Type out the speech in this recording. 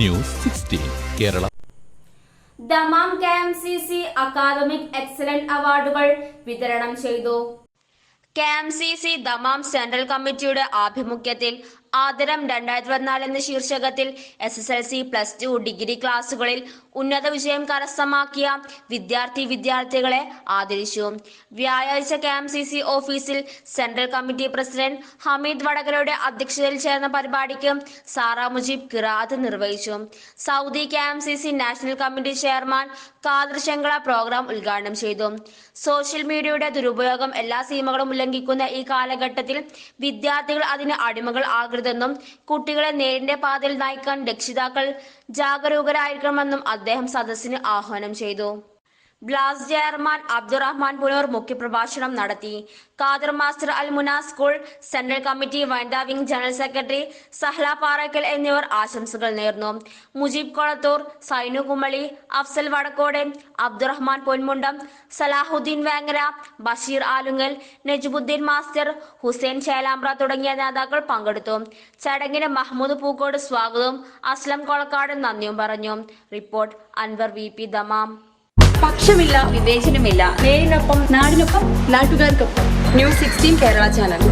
News 16 Kerala. Dammam KMCC academic excellent അവാർഡുകൾ വിതരണം ചെയ്തു. KMCC ദമാം സെൻട്രൽ കമ്മിറ്റിയുടെ ആഭിമുഖ്യത്തിൽ ആദരം 2024 എന്ന ശീർഷകത്തിൽ SSLC+2 ഡിഗ്രി ക്ലാസുകളിൽ ഉന്നത വിജയം കരസ്ഥമാക്കിയ വിദ്യാർത്ഥികളെ ആദരിച്ചു. വ്യാഴാഴ്ച KMCC ഓഫീസിൽ സെൻട്രൽ കമ്മിറ്റി പ്രസിഡന്റ് ഹമീദ് വടകരയുടെ അധ്യക്ഷതയിൽ ചേർന്ന പരിപാടിക്ക് സാറ മുജീബ് ഖിറാഅത്ത് നിർവഹിച്ചു. Saudi KMCC national committee chairman Khader Shankala programme ഉദ്ഘാടനം ചെയ്തു. സോഷ്യൽ മീഡിയയുടെ ദുരുപയോഗം എല്ലാ സീമകളും ഉല്ലംഘിക്കുന്ന ഈ കാലഘട്ടത്തിൽ വിദ്യാർത്ഥികൾ അതിന് അടിമകൾ ആകരുതെന്നും കുട്ടികളെ നേരിന്റെ പാതയിൽ നയിക്കാൻ രക്ഷിതാക്കൾ ജാഗരൂകരായിരിക്കണമെന്നും അദ്ദേഹം സദസ്സിന് ആഹ്വാനം ചെയ്തു. ബ്ലാസ് ചെയർമാൻ അബ്ദുറഹ്മാൻ പുനൂർ മുഖ്യപ്രഭാഷണം നടത്തി. Khader master Al Muna school central committee വനിതാ wing general secretary Sahla Parakkal എന്നിവർ ആശംസകൾ നേർന്നു. മുജീബ് കൊളത്തൂർ, സൈനു കുമളി, അഫ്സൽ വടക്കോട്, അബ്ദുറഹ്മാൻ പൊന്മുണ്ടം, സലാഹുദ്ദീൻ വേങ്ങര, ബഷീർ ആലുങ്ങൽ, നജുബുദ്ദീൻ മാസ്റ്റർ, ഹുസൈൻ ചേലാമ്പ്ര തുടങ്ങിയ നേതാക്കൾ പങ്കെടുത്തു. ചടങ്ങിന് മഹ്മൂദ് പൂക്കോട് സ്വാഗതവും അസ്ലം കൊളക്കാട് നന്ദിയും പറഞ്ഞു. റിപ്പോർട്ട് അൻവർ VP ദമാം. പക്ഷമില്ല, വിവേചനമില്ല. നേരിനൊപ്പം, നാടിനൊപ്പം, നാട്ടുകാർക്കൊപ്പം. News 16 Kerala channel.